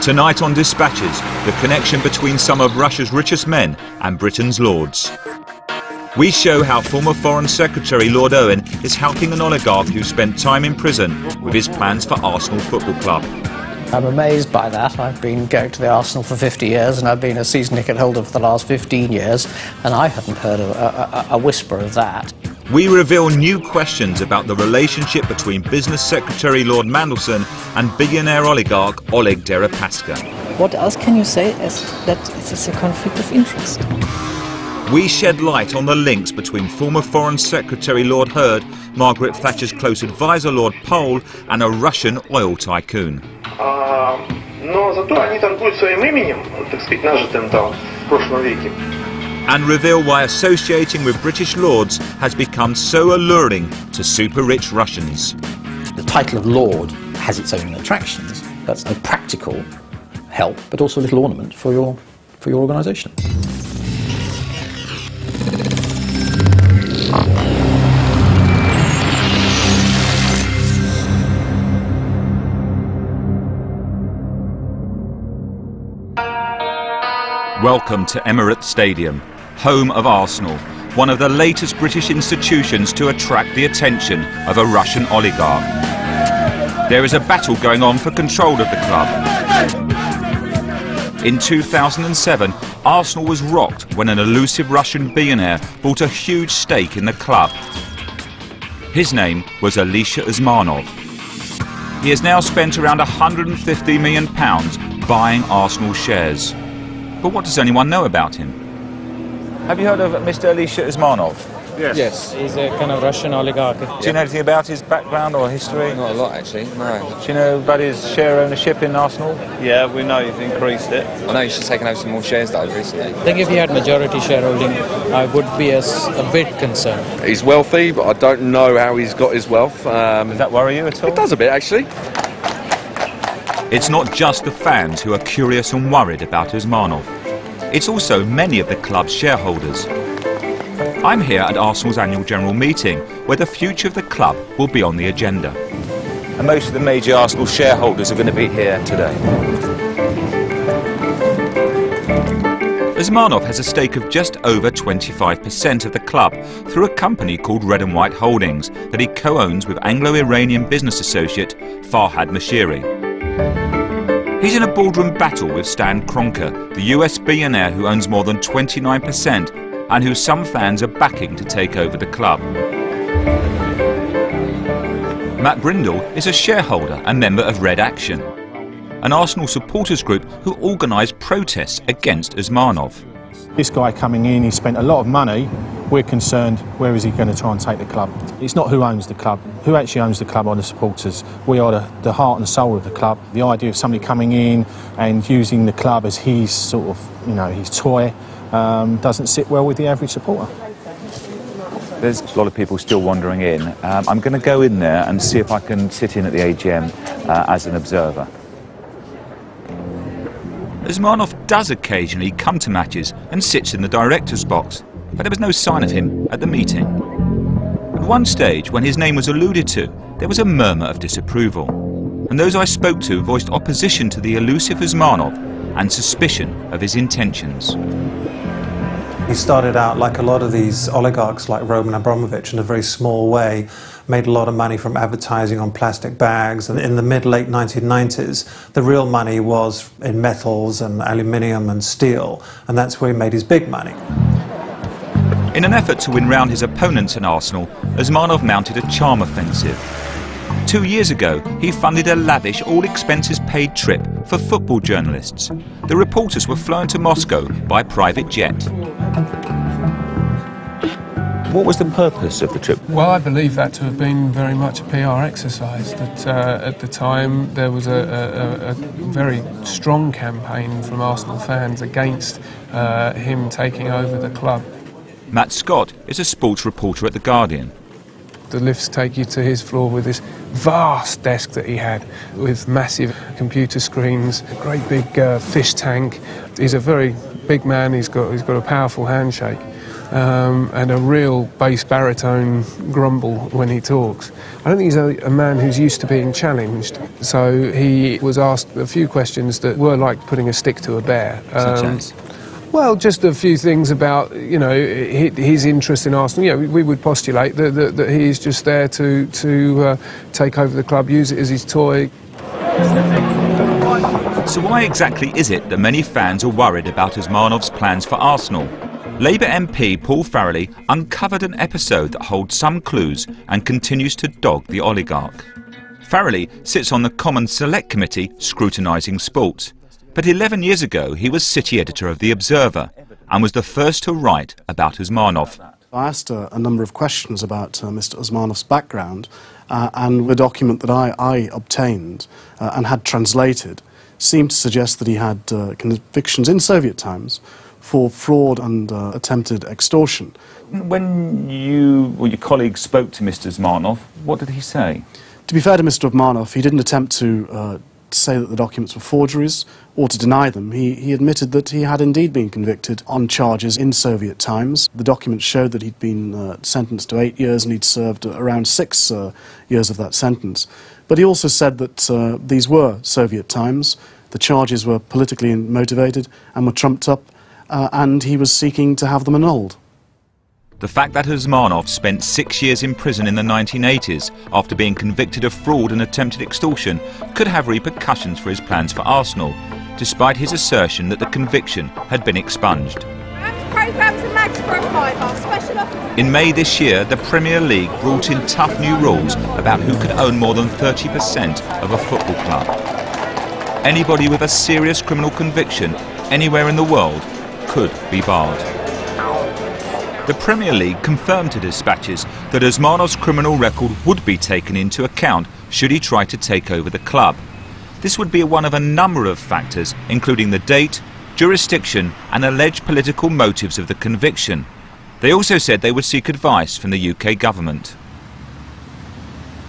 Tonight on Dispatches, the connection between some of Russia's richest men and Britain's lords. We show how former Foreign Secretary Lord Owen is helping an oligarch who spent time in prison with his plans for Arsenal Football Club. I'm amazed by that. I've been going to the Arsenal for 50 years and I've been a season ticket holder for the last 15 years and I hadn't heard a whisper of that. We reveal new questions about the relationship between Business Secretary Lord Mandelson and billionaire oligarch Oleg Deripaska. What else can you say as that it is a conflict of interest? We shed light on the links between former Foreign Secretary Lord Hurd, Margaret Thatcher's close advisor Lord Pole, and a Russian oil tycoon. Но зато они торгуют своим именем, так сказать, нажитым там в прошлом веке. And reveal why associating with British lords has become so alluring to super-rich Russians. The title of Lord has its own attractions. That's a practical help, but also a little ornament for your organisation. Welcome to Emirates Stadium, home of Arsenal, one of the latest British institutions to attract the attention of a Russian oligarch. There is a battle going on for control of the club. In 2007, Arsenal was rocked when an elusive Russian billionaire bought a huge stake in the club. His name was Alisher Usmanov. He has now spent around £150 million buying Arsenal shares. But what does anyone know about him? Have you heard of Mr. Alisher Usmanov? Yes. He's a kind of Russian oligarch. Do you know anything about his background or history? Not a lot, actually, no. Do you know about his share ownership in Arsenal? Yeah, we know you've increased it. I know he's just taken over some more shares that I've recently. I think if he had majority shareholding, I would be a bit concerned. He's wealthy, but I don't know how he's got his wealth. Does that worry you at all? It does a bit, actually. It's not just the fans who are curious and worried about Usmanov. It's also many of the club's shareholders. I'm here at Arsenal's annual general meeting, where the future of the club will be on the agenda. And most of the major Arsenal shareholders are going to be here today. Usmanov has a stake of just over 25% of the club through a company called Red and White Holdings that he co-owns with Anglo-Iranian business associate Farhad Moshiri. He's in a boardroom battle with Stan Kroenke, the US billionaire who owns more than 29% and who some fans are backing to take over the club. Matt Brindle is a shareholder and member of Red Action, an Arsenal supporters group who organised protests against Usmanov. This guy coming in, he spent a lot of money. We're concerned, where is he going to try and take the club? It's not who owns the club. Who actually owns the club are the supporters. We are the heart and soul of the club. The idea of somebody coming in and using the club as his sort of, you know, his toy, doesn't sit well with the average supporter. There's a lot of people still wandering in. I'm going to go in there and see if I can sit in at the AGM as an observer. Usmanov does occasionally come to matches and sits in the director's box, but there was no sign of him at the meeting. At one stage, when his name was alluded to, there was a murmur of disapproval, and those I spoke to voiced opposition to the elusive Usmanov and suspicion of his intentions. He started out like a lot of these oligarchs like Roman Abramovich in a very small way, made a lot of money from advertising on plastic bags, and in the mid-late 1990s the real money was in metals and aluminium and steel, and that's where he made his big money. In an effort to win round his opponents in Arsenal, Usmanov mounted a charm offensive. 2 years ago, he funded a lavish, all-expenses-paid trip for football journalists. The reporters were flown to Moscow by private jet. What was the purpose of the trip? Well, I believe that to have been very much a PR exercise. That at the time there was a very strong campaign from Arsenal fans against him taking over the club. Matt Scott is a sports reporter at The Guardian. The lifts take you to his floor with this vast desk that he had, with massive computer screens, a great big fish tank. He's a very big man. He's got a powerful handshake. and a real bass baritone grumble when he talks. I don't think he's a man who's used to being challenged, so he was asked a few questions that were like putting a stick to a bear. Such as? Well, just a few things about, you know, his interest in Arsenal. You know, we would postulate that he's just there to take over the club, use it as his toy. So why exactly is it that many fans are worried about Usmanov's plans for Arsenal? Labour MP Paul Farrelly uncovered an episode that holds some clues and continues to dog the oligarch. Farrelly sits on the Commons Select Committee scrutinising sports. But 11 years ago, he was city editor of The Observer and was the first to write about Usmanov. I asked a number of questions about Mr. Usmanov's background, and the document that I obtained and had translated seemed to suggest that he had convictions in Soviet times for fraud and attempted extortion. When you or your colleagues spoke to Mr. Usmanov, what did he say? To be fair to Mr. Usmanov, he didn't attempt to say that the documents were forgeries or to deny them. He admitted that he had indeed been convicted on charges in Soviet times. The documents showed that he'd been sentenced to 8 years and he'd served around 6 years of that sentence. But he also said that these were Soviet times, the charges were politically motivated and were trumped up, and he was seeking to have them annulled. The fact that Usmanov spent 6 years in prison in the 1980s after being convicted of fraud and attempted extortion could have repercussions for his plans for Arsenal, despite his assertion that the conviction had been expunged. In May this year, the Premier League brought in tough new rules about who could own more than 30% of a football club. Anybody with a serious criminal conviction anywhere in the world could be barred. The Premier League confirmed to dispatches that Usmanov's criminal record would be taken into account should he try to take over the club. This would be one of a number of factors, including the date, jurisdiction and alleged political motives of the conviction. They also said they would seek advice from the UK government.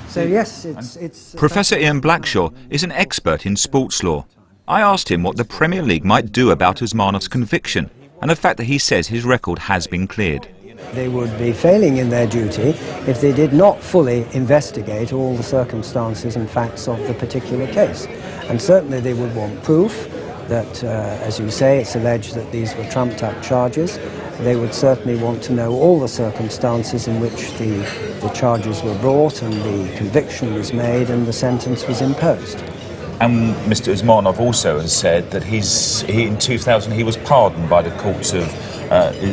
So yes, it's Professor Ian Blackshaw is an expert in sports law. I asked him what the Premier League might do about Usmanov's conviction and the fact that he says his record has been cleared. They would be failing in their duty if they did not fully investigate all the circumstances and facts of the particular case. And certainly they would want proof that, as you say, it's alleged that these were trumped-up charges. They would certainly want to know all the circumstances in which the charges were brought and the conviction was made and the sentence was imposed. And Mr. Usmanov also has said that in 2000 he was pardoned by the courts of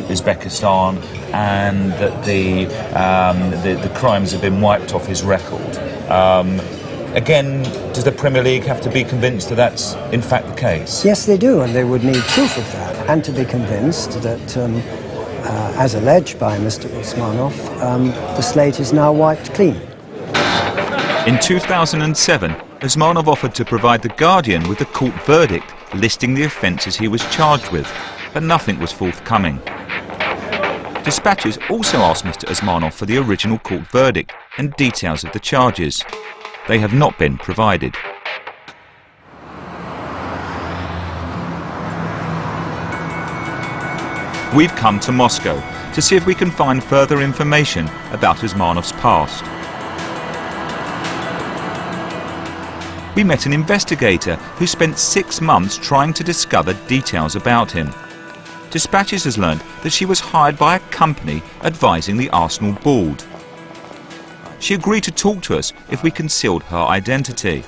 Uzbekistan, and that the crimes have been wiped off his record. Again, does the Premier League have to be convinced that that's in fact the case? Yes, they do, and they would need proof of that, and to be convinced that, as alleged by Mr. Usmanov, the slate is now wiped clean. In 2007, Usmanov offered to provide The Guardian with a court verdict listing the offences he was charged with, but nothing was forthcoming. Dispatches also asked Mr. Usmanov for the original court verdict and details of the charges. They have not been provided. We've come to Moscow to see if we can find further information about Usmanov's past. We met an investigator who spent 6 months trying to discover details about him. Dispatches has learned that she was hired by a company advising the Arsenal board. She agreed to talk to us if we concealed her identity.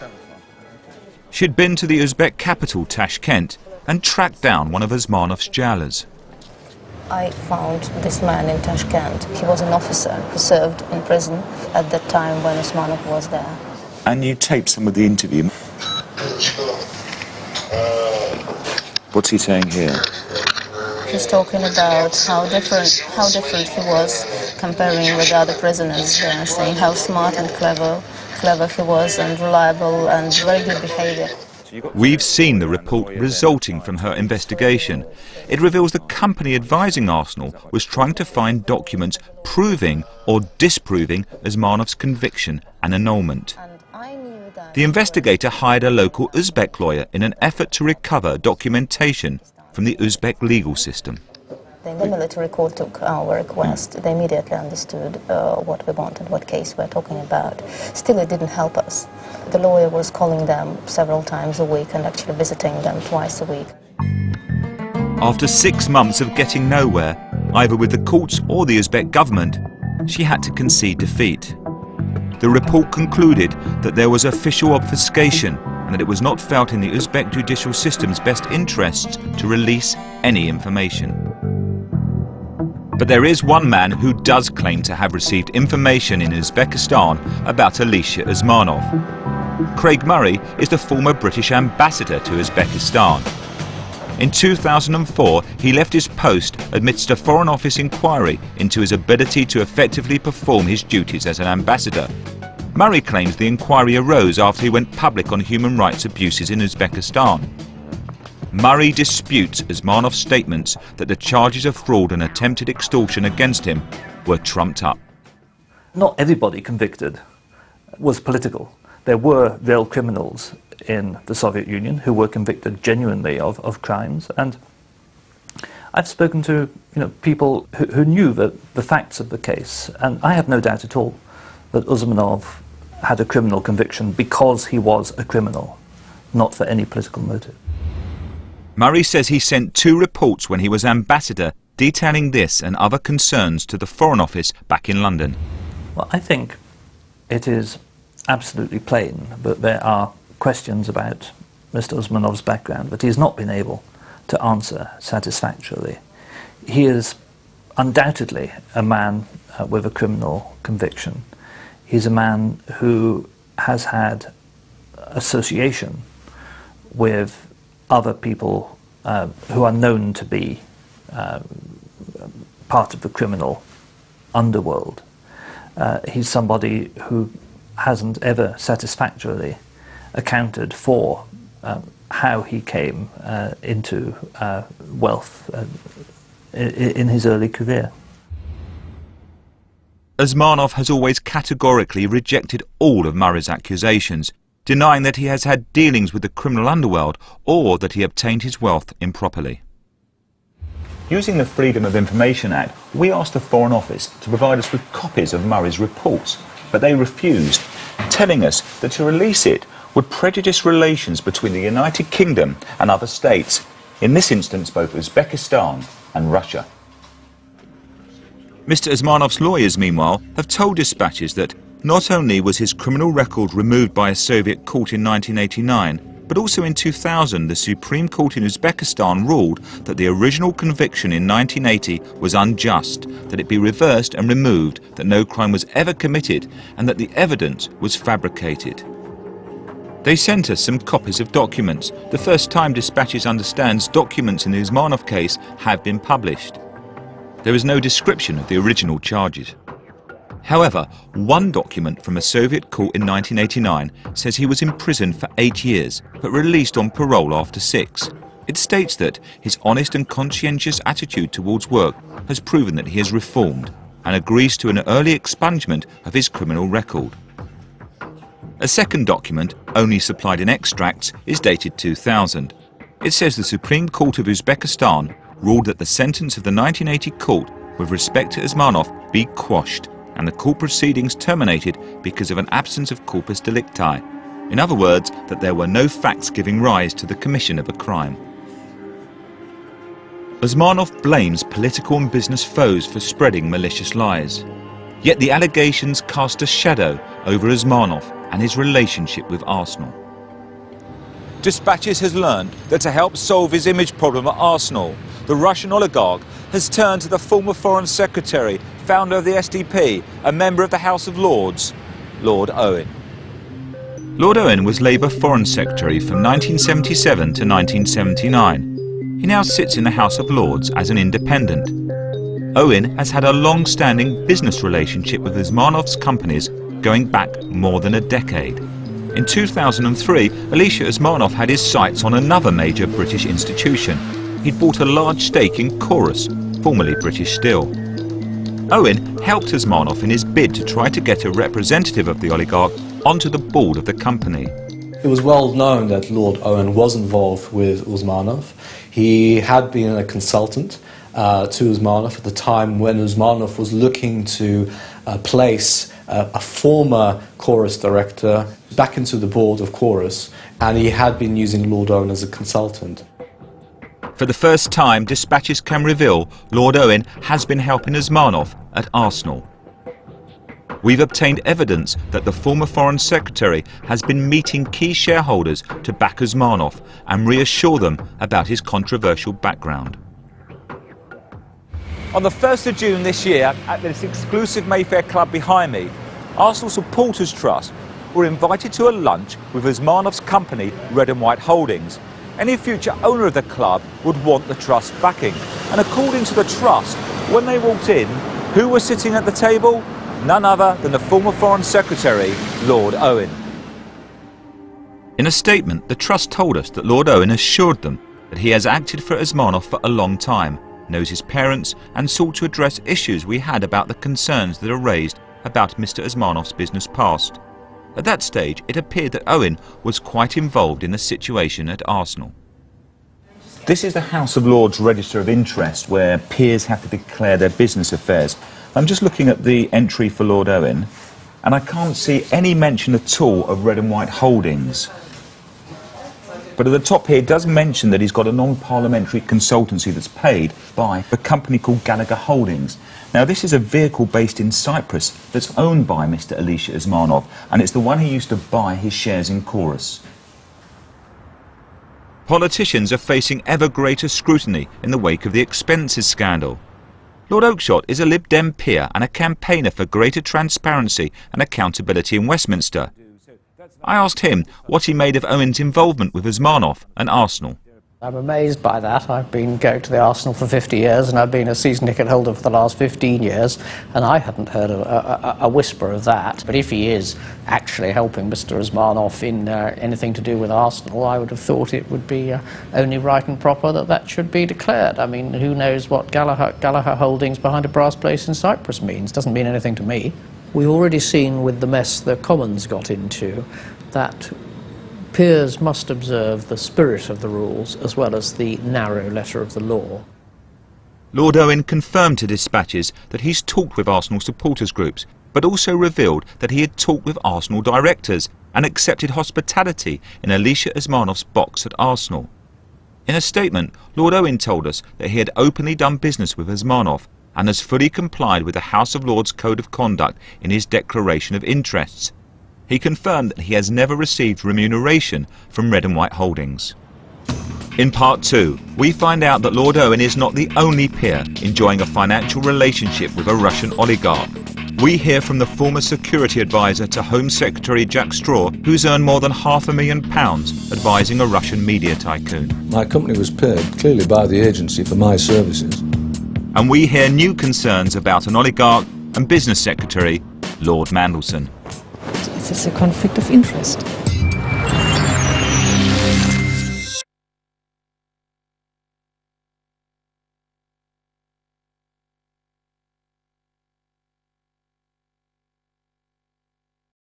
She had been to the Uzbek capital Tashkent and tracked down one of Usmanov's jailers. I found this man in Tashkent. He was an officer who served in prison at the time when Usmanov was there. And you taped some of the interview. What's he saying here? He's talking about how different he was comparing with other prisoners there, saying how smart and clever he was and reliable and very good behaviour. We've seen the report resulting from her investigation. It reveals the company advising Arsenal was trying to find documents proving or disproving Usmanov's conviction and annulment. The investigator hired a local Uzbek lawyer in an effort to recover documentation from the Uzbek legal system. The military court took our request. They immediately understood what we wanted, what case we're talking about. Still, it didn't help us. The lawyer was calling them several times a week and actually visiting them twice a week. After 6 months of getting nowhere, either with the courts or the Uzbek government, she had to concede defeat. The report concluded that there was official obfuscation and that it was not felt in the Uzbek judicial system's best interests to release any information. But there is one man who does claim to have received information in Uzbekistan about Alisher Usmanov. Craig Murray is the former British ambassador to Uzbekistan. In 2004, he left his post amidst a Foreign Office inquiry into his ability to effectively perform his duties as an ambassador. Murray claims the inquiry arose after he went public on human rights abuses in Uzbekistan. Murray disputes Usmanov's statements that the charges of fraud and attempted extortion against him were trumped up. Not everybody convicted was political. There were real criminals in the Soviet Union who were convicted genuinely of crimes, and I've spoken to people who knew the facts of the case, and I have no doubt at all that Usmanov had a criminal conviction because he was a criminal, not for any political motive. Murray says he sent 2 reports when he was ambassador detailing this and other concerns to the Foreign Office back in London. Well, I think it is absolutely plain that there are questions about Mr. Usmanov's background that he has not been able to answer satisfactorily. He is undoubtedly a man with a criminal conviction. He's a man who has had association with other people who are known to be part of the criminal underworld. He's somebody who hasn't ever satisfactorily accounted for how he came into wealth in his early career. Usmanov has always categorically rejected all of Murray's accusations, denying that he has had dealings with the criminal underworld or that he obtained his wealth improperly. Using the Freedom of Information Act, we asked the Foreign Office to provide us with copies of Murray's reports, but they refused, telling us that to release it would prejudice relations between the United Kingdom and other states, in this instance both Uzbekistan and Russia. Mr. Usmanov's lawyers, meanwhile, have told dispatches that not only was his criminal record removed by a Soviet court in 1989, but also in 2000 the Supreme Court in Uzbekistan ruled that the original conviction in 1980 was unjust, that it be reversed and removed, that no crime was ever committed, and that the evidence was fabricated. They sent us some copies of documents. The first time dispatches understands documents in the Usmanov case have been published. There is no description of the original charges. However, one document from a Soviet court in 1989 says he was imprisoned for 8 years, but released on parole after 6. It states that his honest and conscientious attitude towards work has proven that he has reformed, and agrees to an early expungement of his criminal record. A second document, only supplied in extracts, is dated 2000. It says the Supreme Court of Uzbekistan ruled that the sentence of the 1980 court with respect to Usmanov be quashed, and the court proceedings terminated because of an absence of corpus delicti. In other words, that there were no facts giving rise to the commission of a crime. Usmanov blames political and business foes for spreading malicious lies. Yet the allegations cast a shadow over Usmanov and his relationship with Arsenal. Dispatches has learned that to help solve his image problem at Arsenal, the Russian oligarch has turned to the former Foreign Secretary, founder of the SDP, a member of the House of Lords, Lord Owen. Lord Owen was Labour Foreign Secretary from 1977 to 1979. He now sits in the House of Lords as an independent. Owen has had a long-standing business relationship with Usmanov's companies going back more than a decade. In 2003, Alisher Usmanov had his sights on another major British institution. He'd bought a large stake in Chorus, formerly British Steel. Owen helped Usmanov in his bid to try to get a representative of the oligarch onto the board of the company. It was well known that Lord Owen was involved with Usmanov. He had been a consultant to Usmanov at the time when Usmanov was looking to place a former chorus director back into the board of Chorus, and he had been using Lord Owen as a consultant. For the first time, dispatches can reveal Lord Owen has been helping Usmanov at Arsenal. We've obtained evidence that the former Foreign Secretary has been meeting key shareholders to back Usmanov and reassure them about his controversial background. On the 1st of June this year, at this exclusive Mayfair club behind me, Arsenal Supporters Trust were invited to a lunch with Usmanov's company, Red and White Holdings. Any future owner of the club would want the trust backing. And according to the trust, when they walked in, who was sitting at the table? None other than the former Foreign Secretary, Lord Owen. In a statement, the trust told us that Lord Owen assured them that he has acted for Usmanov for a long time, knows his parents, and sought to address issues we had about the concerns that are raised about Mr. Usmanov's business past. At that stage, it appeared that Owen was quite involved in the situation at Arsenal. This is the House of Lords Register of Interest, where peers have to declare their business affairs. I'm just looking at the entry for Lord Owen, and I can't see any mention at all of Red and White Holdings. But at the top here, it does mention that he's got a non-parliamentary consultancy that's paid by a company called Gallagher Holdings. Now, this is a vehicle based in Cyprus that's owned by Mr. Alisher Usmanov, and it's the one he used to buy his shares in Chorus. Politicians are facing ever greater scrutiny in the wake of the expenses scandal. Lord Oakeshott is a Lib Dem peer and a campaigner for greater transparency and accountability in Westminster. I asked him what he made of Owen's involvement with Usmanov and Arsenal. I'm amazed by that. I've been going to the Arsenal for 50 years and I've been a season ticket holder for the last 15 years and I hadn't heard a whisper of that. But if he is actually helping Mr. Usmanov in anything to do with Arsenal, I would have thought it would be only right and proper that that should be declared. I mean, who knows what Gallagher Holdings behind a brass place in Cyprus means? Doesn't mean anything to me. We've already seen with the mess the Commons got into that peers must observe the spirit of the rules as well as the narrow letter of the law. Lord Owen confirmed to dispatches that he's talked with Arsenal supporters groups, but also revealed that he had talked with Arsenal directors and accepted hospitality in Alisher Usmanov's box at Arsenal. In a statement, Lord Owen told us that he had openly done business with Usmanov and has fully complied with the House of Lords Code of Conduct in his declaration of interests. He confirmed that he has never received remuneration from Red and White Holdings. In part 2, we find out that Lord Owen is not the only peer enjoying a financial relationship with a Russian oligarch. We hear from the former security advisor to Home Secretary Jack Straw, who's earned more than £500,000 advising a Russian media tycoon. My company was paid clearly by the agency for my services. And we hear new concerns about an oligarch and business secretary, Lord Mandelson. It's a conflict of interest.